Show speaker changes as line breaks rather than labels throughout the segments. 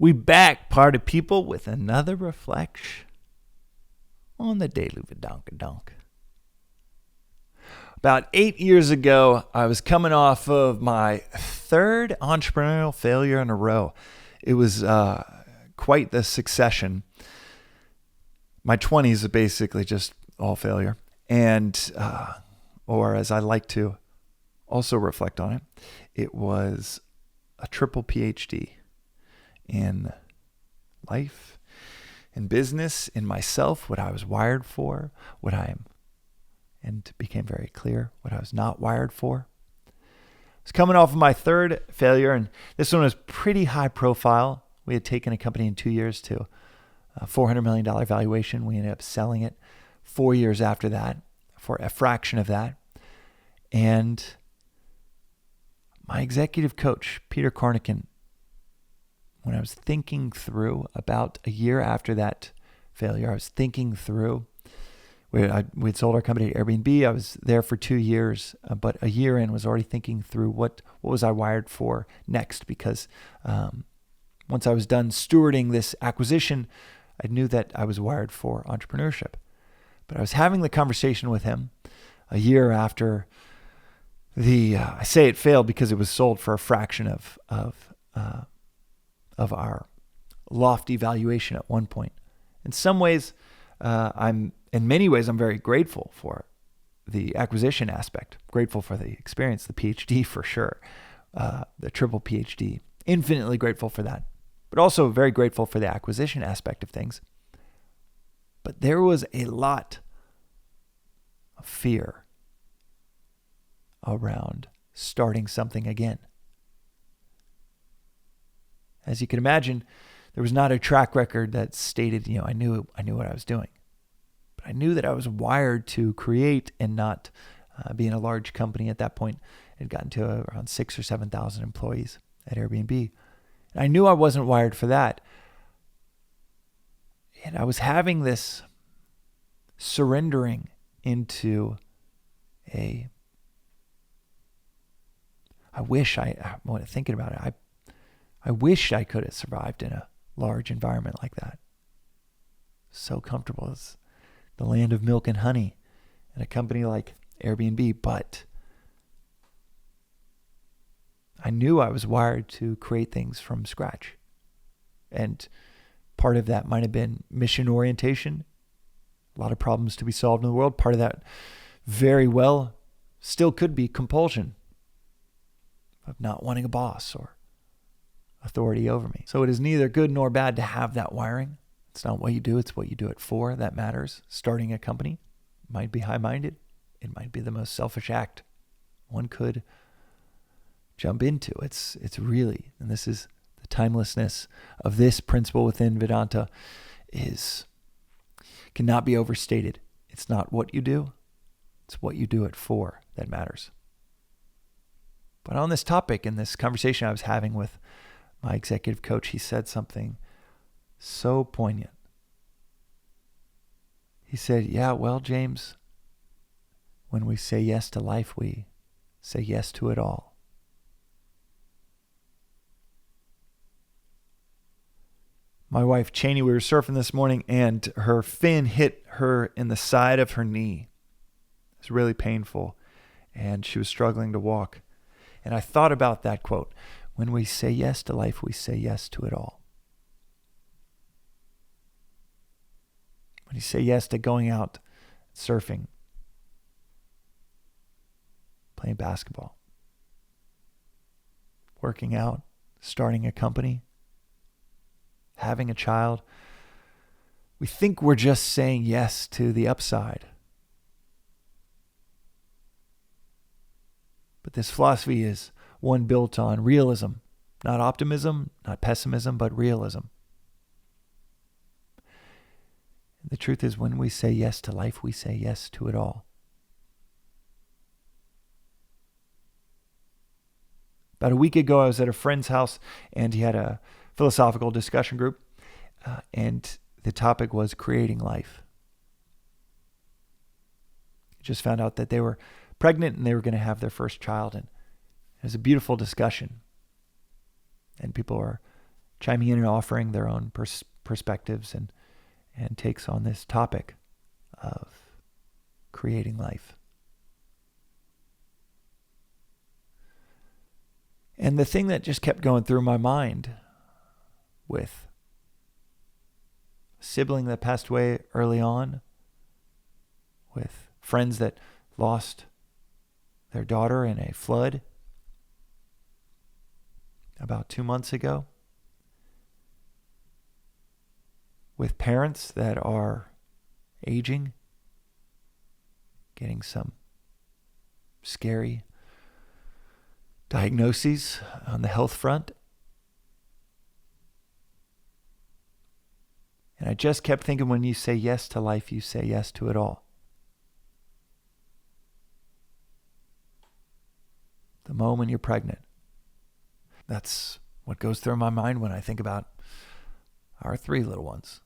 We back, party people, with another reflection on the Daily Vedantic. About 8 years ago, I was coming off of my third entrepreneurial failure in a row. It was quite the succession. My 20s are basically just all failure. And, or as I like to also reflect on it, it was a triple PhD in life, in business, in myself, what I was wired for, and became very clear what I was not wired for. I was coming off of my third failure, and this one was pretty high profile. We had taken a company in 2 years to a $400 million valuation. We ended up selling it 4 years after that for a fraction of that. And my executive coach, Peter Carnican, when I was thinking through about a year after that failure, I was thinking through, we'd sold our company to Airbnb. I was there for 2 years, but a year in was already thinking through what was I wired for next, because once I was done stewarding this acquisition, I knew that I was wired for entrepreneurship. But I was having the conversation with him a year after I say it failed because it was sold for a fraction of our lofty valuation at one point. In some ways, in many ways, I'm very grateful for the acquisition aspect, grateful for the experience, the PhD for sure, the triple PhD, infinitely grateful for that, but also very grateful for the acquisition aspect of things. But there was a lot of fear around starting something again. As you can imagine, there was not a track record that stated, I knew what I was doing. But I knew that I was wired to create and not be in a large company at that point. It had gotten to around 6,000 or 7,000 employees at Airbnb. And I knew I wasn't wired for that. And I was having this surrendering into thinking about it, I wish I could have survived in a large environment like that. So comfortable. It's the land of milk and honey and a company like Airbnb, but I knew I was wired to create things from scratch. And part of that might have been mission orientation, a lot of problems to be solved in the world. Part of that very well still could be compulsion of not wanting a boss or authority over me. So it is neither good nor bad to have that wiring. It's not what you do, it's what you do it for that matters. Starting a company might be high-minded. It might be the most selfish act one could jump into. It's really, and this is the timelessness of this principle within Vedanta, cannot be overstated. It's not what you do, it's what you do it for that matters. But on this topic, in this conversation I was having with my executive coach, he said something so poignant. He said, yeah, well, James, when we say yes to life, we say yes to it all. My wife, Cheney, we were surfing this morning and her fin hit her in the side of her knee. It was really painful and she was struggling to walk. And I thought about that quote. When we say yes to life, we say yes to it all. When you say yes to going out surfing, playing basketball, working out, starting a company, having a child, we think we're just saying yes to the upside. But this philosophy is one built on realism, not optimism, not pessimism, but realism. And the truth is, when we say yes to life, we say yes to it all. About a week ago, I was at a friend's house and he had a philosophical discussion group, and the topic was creating life. I just found out that they were pregnant and they were going to have their first child, and it was a beautiful discussion. And people are chiming in and offering their own perspectives and takes on this topic of creating life. And the thing that just kept going through my mind with a sibling that passed away early on, with friends that lost their daughter in a flood about 2 months ago, with parents that are aging, getting some scary diagnoses on the health front. And I just kept thinking, when you say yes to life, you say yes to it all. The moment you're pregnant. That's what goes through my mind when I think about our 3 little ones.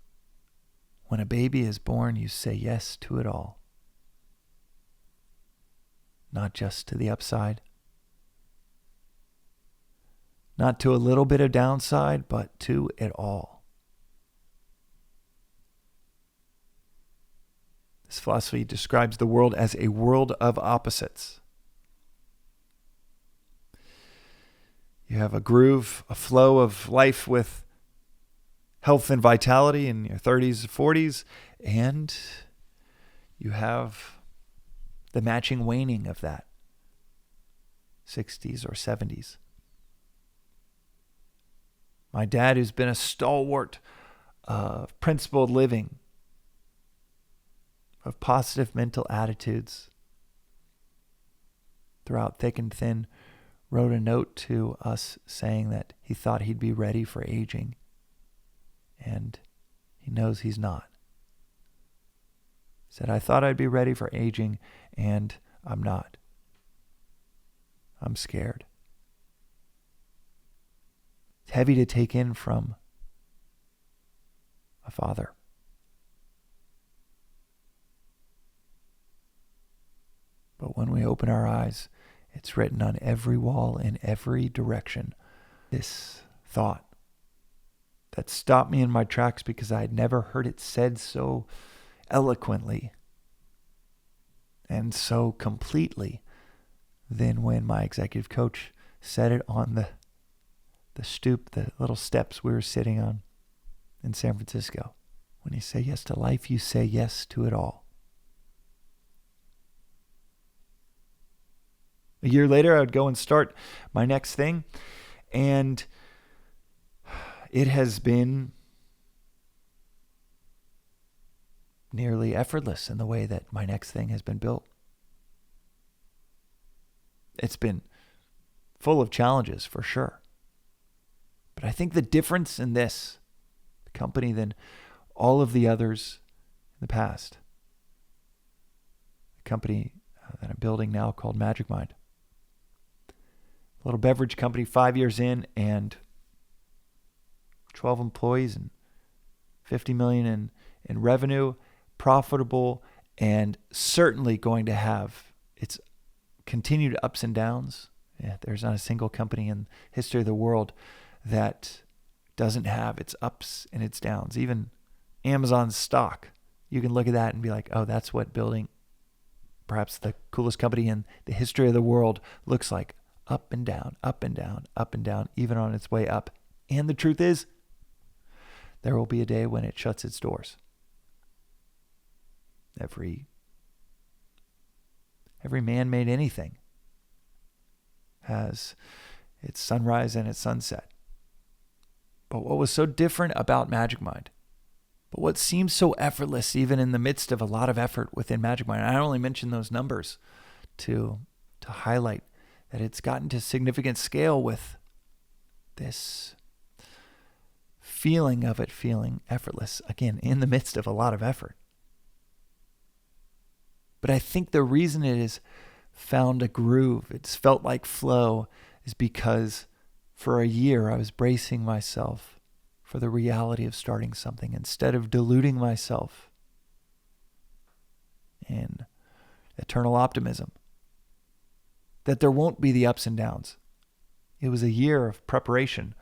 When a baby is born, you say yes to it all. Not just to the upside. Not to a little bit of downside, but to it all. This philosophy describes the world as a world of opposites. You have a groove, a flow of life with health and vitality in your 30s, 40s, and you have the matching waning of that, 60s or 70s. My dad, who's been a stalwart of principled living, of positive mental attitudes throughout thick and thin, wrote a note to us saying that he thought he'd be ready for aging, and he knows he's not. He said, I thought I'd be ready for aging, and I'm not. I'm scared. It's heavy to take in from a father. But when we open our eyes, it's written on every wall in every direction. This thought that stopped me in my tracks because I had never heard it said so eloquently and so completely than when my executive coach said it on the stoop, the little steps we were sitting on in San Francisco. When you say yes to life, you say yes to it all. A year later, I would go and start my next thing, and it has been nearly effortless in the way that my next thing has been built. It's been full of challenges, for sure. But I think the difference in this company than all of the others in the past, the company that I'm building now called Magic Mind, a little beverage company, 5 years in, and 12 employees and 50 million in revenue, profitable, and certainly going to have its continued ups and downs. Yeah, there's not a single company in history of the world that doesn't have its ups and its downs. Even Amazon's stock, you can look at that and be like, oh, that's what building perhaps the coolest company in the history of the world looks like. Up and down, up and down, up and down, even on its way up. And the truth is, there will be a day when it shuts its doors. Every man-made anything has its sunrise and its sunset. But what was so different about Magic Mind, but what seems so effortless even in the midst of a lot of effort within Magic Mind, I only mention those numbers to highlight that it's gotten to significant scale with this feeling of it feeling effortless, again, in the midst of a lot of effort. But I think the reason it has found a groove, it's felt like flow, is because for a year I was bracing myself for the reality of starting something instead of deluding myself in eternal optimism that there won't be the ups and downs. It was a year of preparation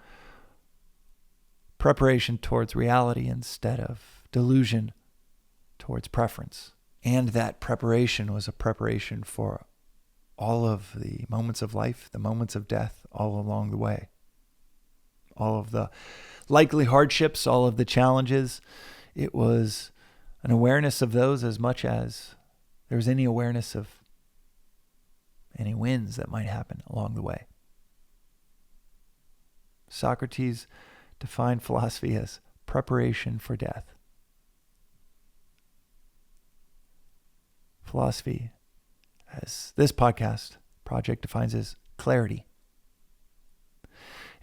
preparation towards reality instead of delusion towards preference. And that preparation was a preparation for all of the moments of life, the moments of death, all along the way. All of the likely hardships, all of the challenges. It was an awareness of those as much as there was any awareness of any wins that might happen along the way. Socrates defined philosophy as preparation for death. Philosophy, as this podcast project defines, as clarity.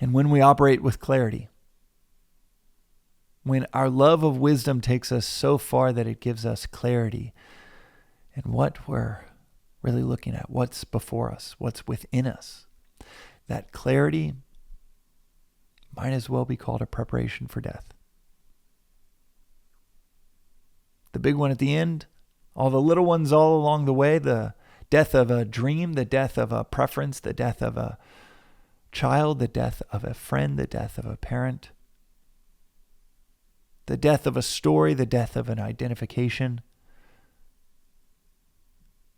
And when we operate with clarity, when our love of wisdom takes us so far that it gives us clarity in what we're really looking at, what's before us, what's within us, that clarity might as well be called a preparation for death. The big one at the end, all the little ones all along the way, the death of a dream, the death of a preference, the death of a child, the death of a friend, the death of a parent, the death of a story, the death of an identification.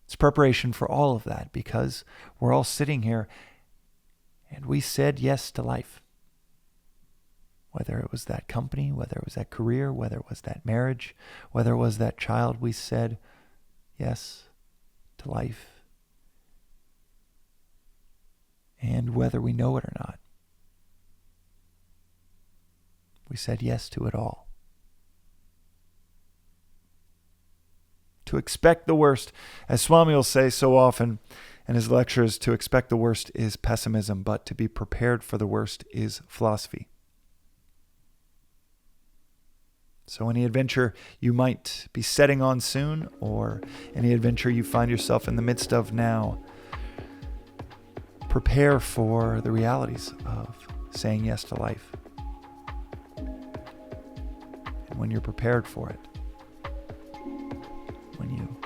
It's preparation for all of that because we're all sitting here and we said yes to life. Whether it was that company, whether it was that career, whether it was that marriage, whether it was that child, we said yes to life. And whether we know it or not, we said yes to it all. To expect the worst, as Swami will say so often in his lectures, to expect the worst is pessimism, but to be prepared for the worst is philosophy. So any adventure you might be setting on soon, or any adventure you find yourself in the midst of now, prepare for the realities of saying yes to life. And when you're prepared for it, when you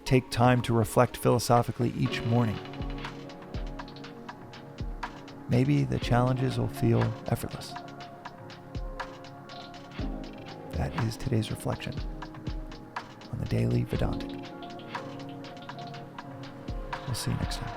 take time to reflect philosophically each morning, maybe the challenges will feel effortless. That is today's reflection on the Daily Vedantic. We'll see you next time.